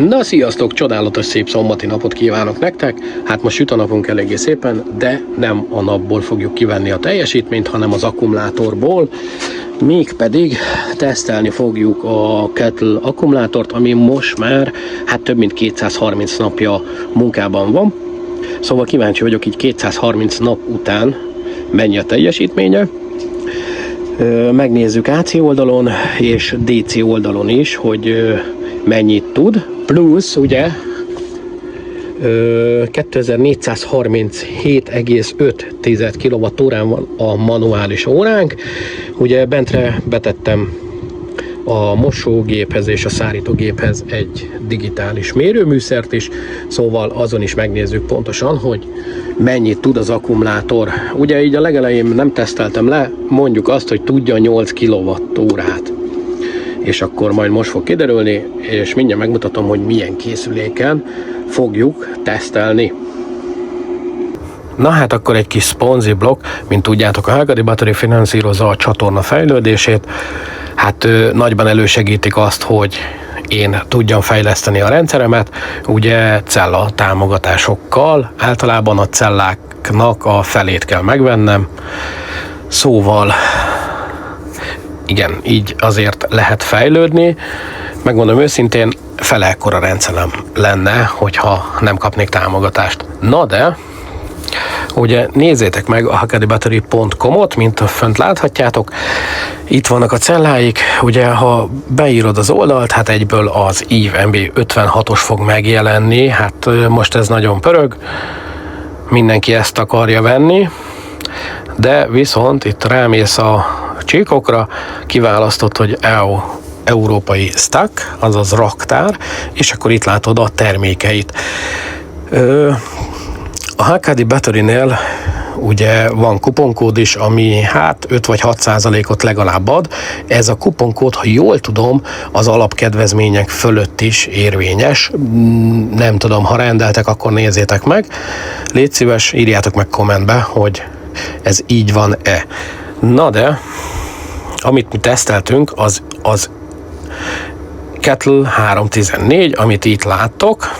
Na sziasztok, csodálatos szép szombati napot kívánok nektek. Hát most süt a napunk eléggé szépen, de nem a napból fogjuk kivenni a teljesítményt, hanem az akkumulátorból. Mégpedig tesztelni fogjuk a Kettle akkumulátort, ami most már több mint 230 napja munkában van. Szóval kíváncsi vagyok, így 230 nap után mennyi a teljesítménye. Megnézzük AC oldalon és DC oldalon is, hogy mennyit tud. Plusz ugye 2437,5 kWh van a manuális óránk. Ugye bentre betettem a mosógéphez és a szárítógéphez egy digitális mérőműszert is, szóval azon is megnézzük pontosan, hogy mennyit tud az akkumulátor. Ugye így a legelején nem teszteltem le, mondjuk azt, hogy tudja 8 kWh-t. És akkor majd most fog kiderülni, és mindjárt megmutatom, hogy milyen készüléken fogjuk tesztelni. Na hát akkor egy kis szponzi blokk, mint tudjátok, a Hagadi Battery finanszírozza a csatorna fejlődését. Hát nagyban elősegítik azt, hogy én tudjam fejleszteni a rendszeremet, ugye cella támogatásokkal, általában a celláknak a felét kell megvennem, szóval igen, így azért lehet fejlődni. Megmondom őszintén, fele ekkora rendszerem lenne, hogyha nem kapnék támogatást. Na de, ugye nézzétek meg a hagadibattery.com-ot, mint fönt láthatjátok. Itt vannak a celláik, ugye ha beírod az oldalt, hát egyből az EVE MB56-os fog megjelenni. Hát most ez nagyon pörög, mindenki ezt akarja venni, de viszont itt rámész a csíkokra, kiválasztott, hogy európai stack, azaz raktár, és akkor itt látod a termékeit. A Hagadi Battery-nél ugye van kuponkód is, ami 5 vagy 6%-ot legalább ad. Ez a kuponkód, ha jól tudom, az alapkedvezmények fölött is érvényes. Nem tudom, ha rendeltek, akkor nézzétek meg. Légy szíves, írjátok meg kommentbe, hogy ez így van-e. Na de, amit mi teszteltünk, az Kettle 314, amit itt láttok,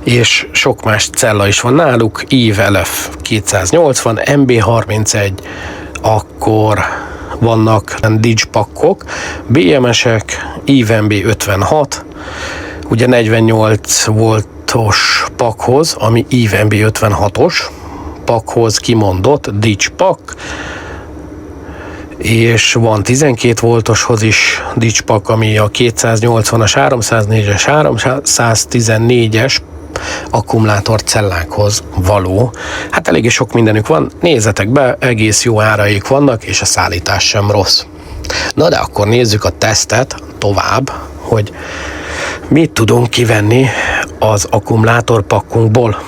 és sok más cella is van náluk, EVE LF 280, MB31, akkor vannak Digipackok, BMS-ek, EVE MB56, ugye 48 voltos pakhoz, ami EVE MB56-os pakhoz kimondott Digipack, és van 12 voltoshoz is Digipack, ami a 280-as, 304-es, 314-es akkumulátor cellákhoz való. Hát eléggé sok mindenük van, nézzetek be, egész jó áraik vannak, és a szállítás sem rossz. Na de akkor nézzük a tesztet tovább, hogy mit tudunk kivenni az akkumulátor pakkunkból.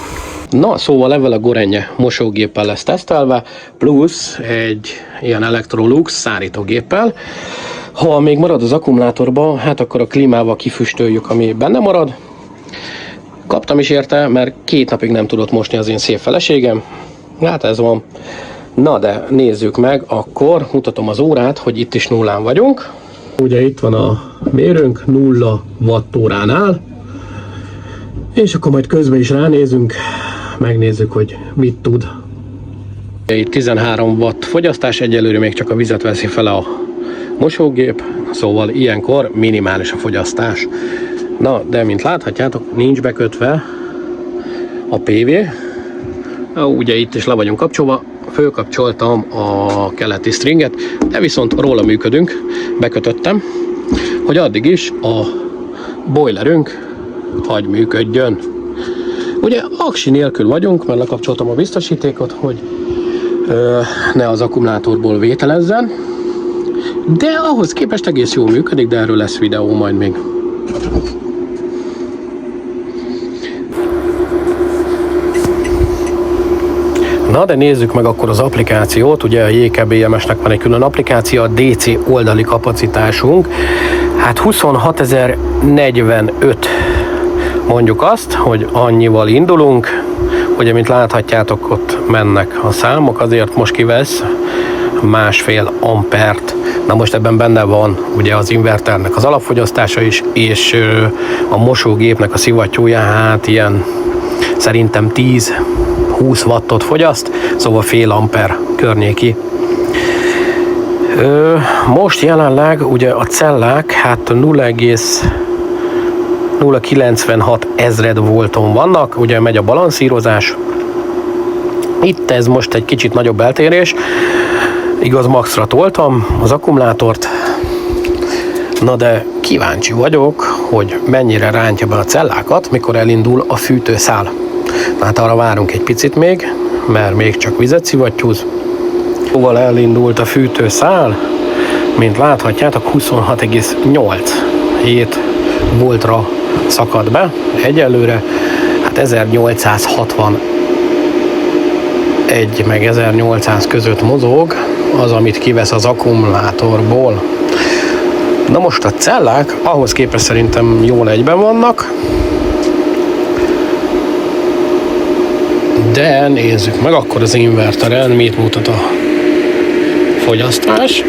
Na, szóval ezzel a Gorenje mosógéppel lesz tesztelve, plusz egy ilyen Electrolux szárítógéppel. Ha még marad az akkumulátorban, hát akkor a klímával kifüstöljük, ami benne marad. Kaptam is érte, mert 2 napig nem tudott mosni az én szép feleségem. Hát ez van. Na de nézzük meg, akkor mutatom az órát, hogy itt is nullán vagyunk. Ugye itt van a mérőnk, 0 wattóránál. És akkor majd közben is ránézünk, megnézzük, hogy mit tud. Itt 13 watt fogyasztás, egyelőre még csak a vizet veszi fel a mosógép, szóval ilyenkor minimális a fogyasztás. Na, de mint láthatjátok, nincs bekötve a PV. Ugye itt is le vagyunk kapcsolva, fölkapcsoltam a keleti stringet, de viszont róla működünk, bekötöttem, hogy addig is a boilerünk hagy működjön. Ugye aksi nélkül vagyunk, mert lekapcsoltam a biztosítékot, hogy ne az akkumulátorból vételezzen, de ahhoz képest egész jól működik, de erről lesz videó majd még. Na de nézzük meg akkor az applikációt, ugye a JKBMS-nek van egy külön applikáció, a DC oldali kapacitásunk, hát 26.045, mondjuk azt, hogy annyival indulunk, ugye mint láthatjátok, ott mennek a számok, azért most kivesz 1,5 ampert. Na most ebben benne van ugye az inverternek az alapfogyasztása is, és a mosógépnek a szivattyúja, hát ilyen szerintem 10-20 wattot fogyaszt, szóval fél amper környéki. Most jelenleg ugye a cellák hát 0,096 ezred volton vannak, ugye megy a balanszírozás. Itt ez most egy kicsit nagyobb eltérés, igaz, maxra toltam az akkumulátort, na de kíváncsi vagyok, hogy mennyire rántja be a cellákat, mikor elindul a fűtőszál. Na hát arra várunk egy picit még, mert még csak vizet szivattyúz. Szóval elindult a fűtőszál, mint láthatjátok 26,87 voltra szakad be egyelőre, hát 1861 meg 1800 között mozog az, amit kivesz az akkumulátorból. Na most a cellák ahhoz képest szerintem jól egyben vannak, de nézzük meg akkor az inverteren, mit mutat a fogyasztás.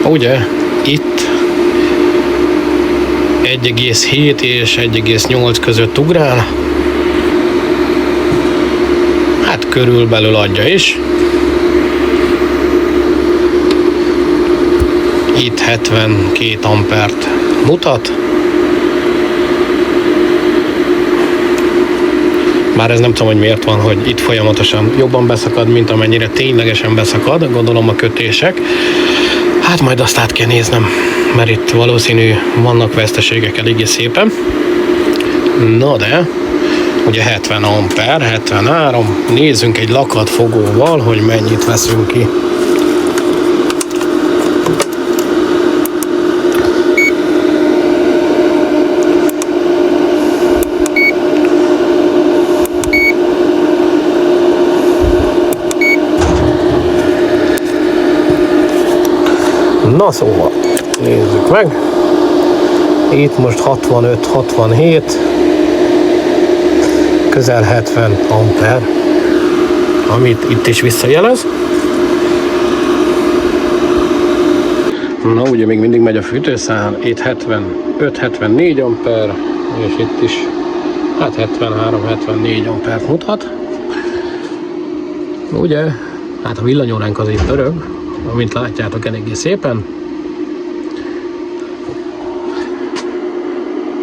Ugye itt 1,7 és 1,8 között ugrál. Hát körülbelül adja is. Itt 72 ampert mutat. Bár ez nem tudom, hogy miért van, hogy itt folyamatosan jobban beszakad, mint amennyire ténylegesen beszakad, gondolom a kötések. Hát majd azt át kell néznem, mert itt valószínű vannak veszteségek eléggé szépen. Na de, ugye 70 amper, 73, nézzünk egy lakatfogóval, hogy mennyit veszünk ki. Na szóval, nézzük meg. Itt most 65-67, közel 70 amper, amit itt is visszajelez. Na ugye még mindig megy a fűtőszál, itt 75-74 amper, és itt is hát 73-74 ampert mutat. Ugye, hát a villanyóránk az itt pörög, amint látjátok eléggé szépen.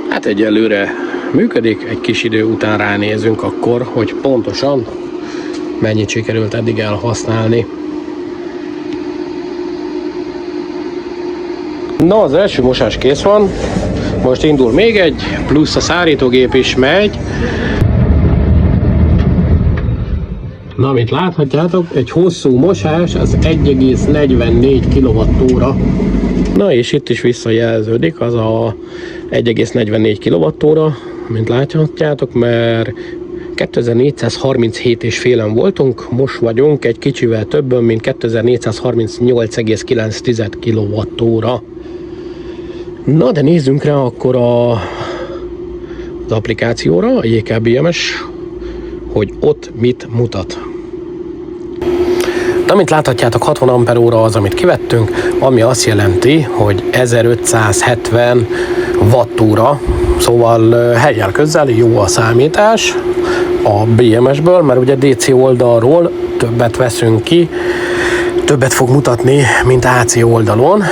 Hát egyelőre működik, egy kis idő után ránézünk akkor, hogy pontosan mennyit sikerült eddig elhasználni. Na, az első mosás kész van, most indul még egy, plusz a szárítógép is megy. Na, amit láthatjátok, egy hosszú mosás, az 1,44 kWh. Na, és itt is visszajelződik az a 1,44 kWh, mint láthatjátok, mert 2437,5-en voltunk, most vagyunk egy kicsivel többen, mint 2438,9 kWh. Na, de nézzünk rá akkor az applikációra, a JKBMS, hogy ott mit mutat. De amint láthatjátok, 60 amperóra az, amit kivettünk, ami azt jelenti, hogy 1570 wattóra, szóval helyjel közel jó a számítás a BMS-ből, mert ugye DC oldalról többet veszünk ki, többet fog mutatni, mint AC oldalon,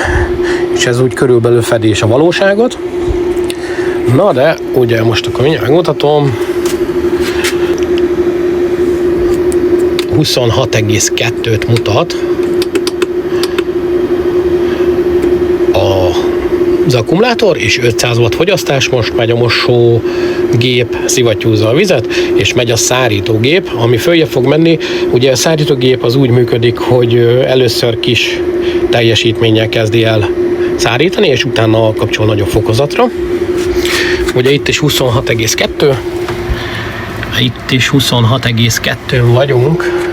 és ez úgy körülbelül fedi is a valóságot. Na de, ugye most akkor mindjárt megmutatom, 26,2-t mutat az akkumulátor, és 500 watt fogyasztás. Most megy a mosógép, szivattyúzza a vizet, és megy a szárítógép, ami följebb fog menni. Ugye a szárítógép az úgy működik, hogy először kis teljesítménnyel kezdi el szárítani, és utána kapcsol nagyobb fokozatra. Ugye itt is 26,2, itt is 26,2 vagyunk.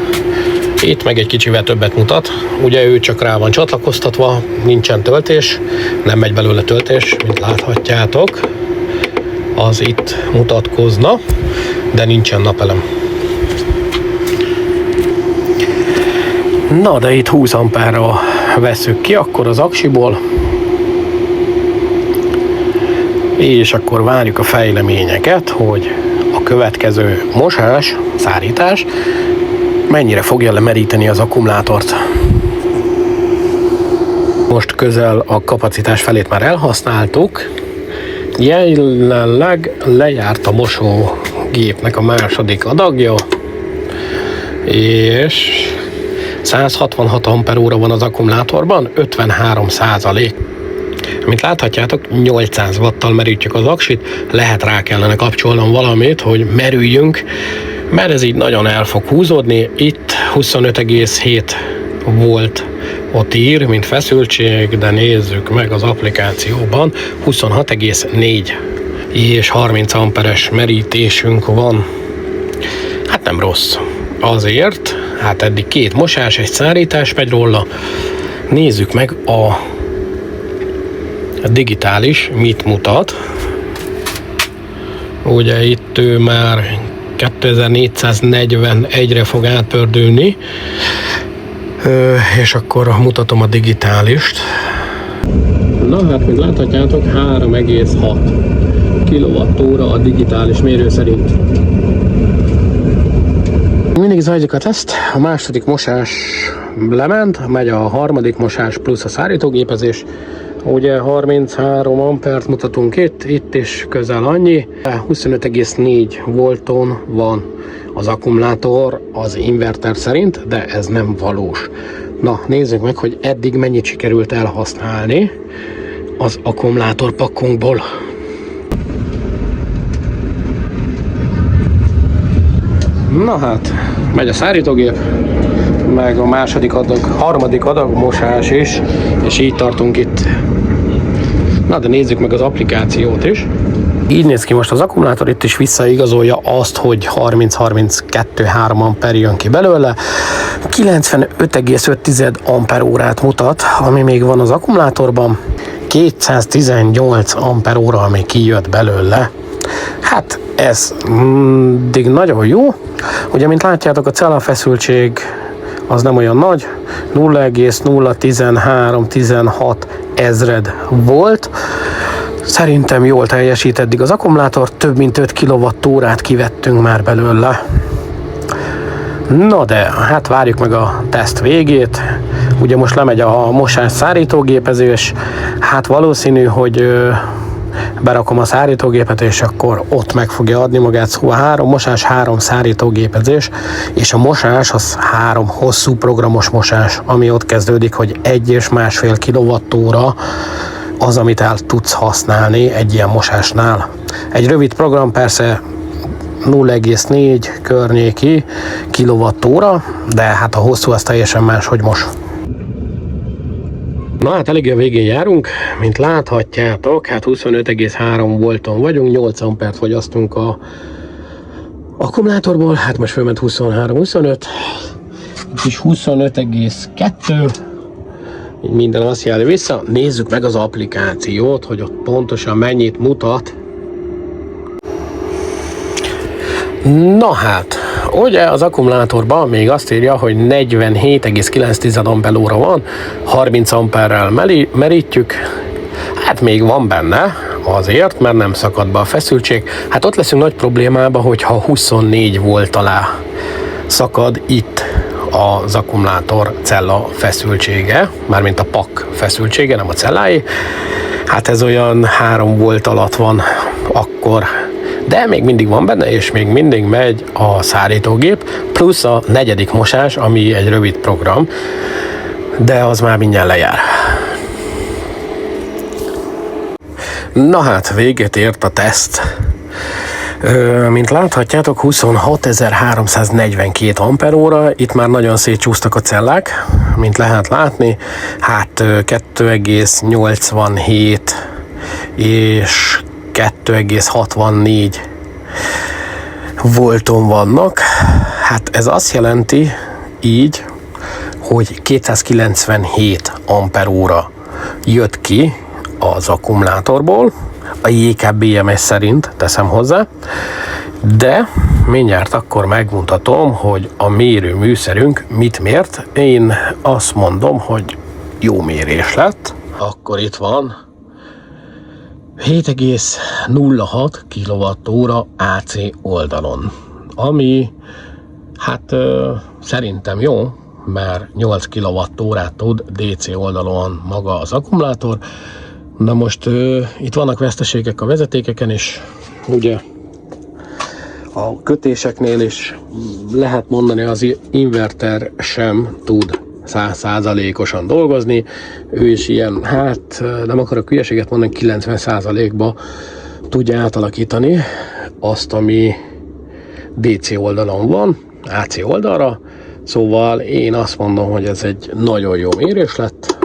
Itt meg egy kicsivel többet mutat. Ugye ő csak rá van csatlakoztatva, nincsen töltés, nem megy belőle töltés, mint láthatjátok. Az itt mutatkozna, de nincsen napelem. Na, de itt 20 ampérra veszük ki akkor az aksiból, és akkor várjuk a fejleményeket, hogy a következő mosás, szárítás mennyire fogja lemeríteni az akkumulátort. Most közel a kapacitás felét már elhasználtuk, jelenleg lejárt a mosógépnek a második adagja, és 166 amperóra van az akkumulátorban, 53%. Mint láthatjátok, 800 watttal merítjük az aksit, lehet rá kellene kapcsolnom valamit, hogy merüljünk, mert ez így nagyon el fog húzódni. Itt 25,7 volt ott ír, mint feszültség, de nézzük meg az applikációban, 26,4 és 30 amperes merítésünk van. Hát nem rossz. Azért, hát eddig 2 mosás, egy szárítás megy róla. Nézzük meg a digitális mit mutat. Ugye itt ő már 2441-re fog átpördülni, és akkor mutatom a digitálist. Na hát, mint láthatjátok, 3,6 kWh a digitális mérő szerint. Mindig zajlik a teszt, a második mosás lement, megy a harmadik mosás plusz a szárítógépezés. Ugye 33 ampert mutatunk itt is közel annyi. 25,4 volton van az akkumulátor az inverter szerint, de ez nem valós. Na, nézzük meg, hogy eddig mennyit sikerült elhasználni az akkumulátor pakkunkból. Na hát, megy a szárítógép, meg a harmadik adag mosás is, és így tartunk itt. Na, de nézzük meg az applikációt is. Így néz ki most az akkumulátor, itt is visszaigazolja azt, hogy 30-32-3 amper jön ki belőle. 95,5 amper órát mutat, ami még van az akkumulátorban. 218 amper óra, ami kijött belőle. Hát ez mindig nagyon jó. Ugye, mint látjátok, a cellafeszültség az nem olyan nagy, 0,013-16 ezred volt. Szerintem jól teljesít eddig az akkumulátor, több mint 5 kWh kivettünk már belőle. Na de, hát várjuk meg a teszt végét. Ugye most lemegy a mosás szárítógépezés, hát valószínű, hogy berakom a szárítógépet, és akkor ott meg fogja adni magát. Szóval 3 mosás, 3 szárítógépezés, és a mosás az 3 hosszú programos mosás, ami ott kezdődik, hogy 1,5 kWh az, amit el tudsz használni egy ilyen mosásnál. Egy rövid program persze 0,4 környéki kWh, de hát a hosszú az teljesen más, hogy mos. Na hát eléggé a végén járunk, mint láthatjátok, hát 25,3 volton vagyunk, 8 ampert fogyasztunk a akkumulátorból, hát most fölment 23-25, itt is 25,2, minden azt jelzi vissza. Nézzük meg az applikációt, hogy ott pontosan mennyit mutat. Na hát, ugye az akkumulátorban még azt írja, hogy 47,9 ampere van, 30 amperrel merítjük, hát még van benne azért, mert nem szakad be a feszültség. Hát ott leszünk nagy problémába, hogyha 24 volt alá szakad itt az akkumulátor cella feszültsége, mármint a pak feszültsége, nem a celláé. Hát ez olyan 3 volt alatt van akkor, de még mindig van benne, és még mindig megy a szárítógép, plusz a negyedik mosás, ami egy rövid program, de az már mindjárt lejár. Na hát, véget ért a teszt. Mint láthatjátok, 26.342 amperóra, itt már nagyon szétcsúsztak a cellák, mint lehet látni, hát 2,87 és 2,64 volton vannak. Hát ez azt jelenti így, hogy 297 amperóra jött ki az akkumulátorból, a JKBMS szerint teszem hozzá, De mindjárt akkor megmutatom, hogy a mérőműszerünk mit mért. Én azt mondom, hogy jó mérés lett. Akkor itt van 7,06 kWh AC oldalon, ami hát szerintem jó, mert 8 kWh tud DC oldalon maga az akkumulátor. Na most itt vannak veszteségek a vezetékeken is, ugye a kötéseknél is lehet mondani, az inverter sem tud 100%-osan dolgozni. Ő is ilyen, hát nem akarok hülyeséget mondani, 90%-ba tudja átalakítani azt, ami DC oldalon van, AC oldalra. Szóval én azt mondom, hogy ez egy nagyon jó mérés lett.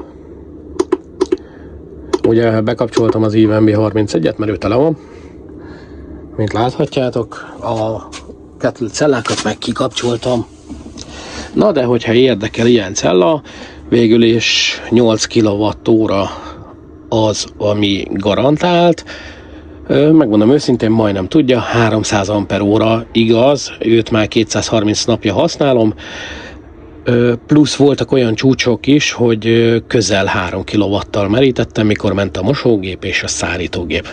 Ugye bekapcsoltam az IVMB31-et, mert ő tele van. Mint láthatjátok, a kettle cellákat meg kikapcsoltam. Na de hogyha érdekel ilyen cella, végül is 8 kWh az, ami garantált. Megmondom őszintén, majdnem tudja, 300 Ah igaz, őt már 230 napja használom. Plusz voltak olyan csúcsok is, hogy közel 3 kW-tal merítettem, mikor ment a mosógép és a szárítógép.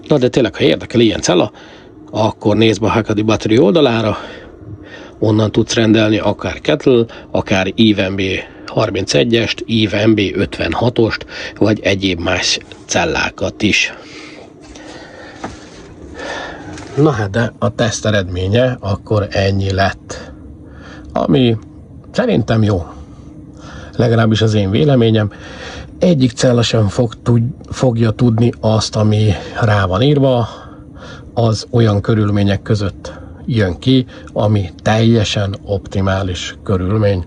Na de tényleg, ha érdekel ilyen cella, akkor nézd be a Hakadi Battery oldalára, onnan tudsz rendelni akár kettle, akár IVMB 31-est, IVMB 56-ost, vagy egyéb más cellákat is. Na hát, de a teszt eredménye akkor ennyi lett, ami szerintem jó, legalábbis az én véleményem. Egyik cella sem fogja tudni azt, ami rá van írva, az olyan körülmények között jön ki, ami teljesen optimális körülmény.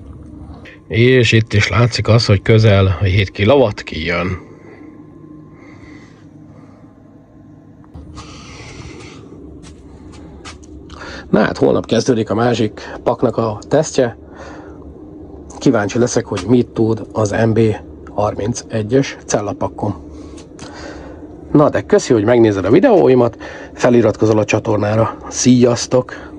És itt is látszik az, hogy közel 7 kW kijön. Na hát holnap kezdődik a másik paknak a tesztje. Kíváncsi leszek, hogy mit tud az MB31-es cellapakkom. Na de köszi, hogy megnézed a videóimat, feliratkozol a csatornára. Sziasztok!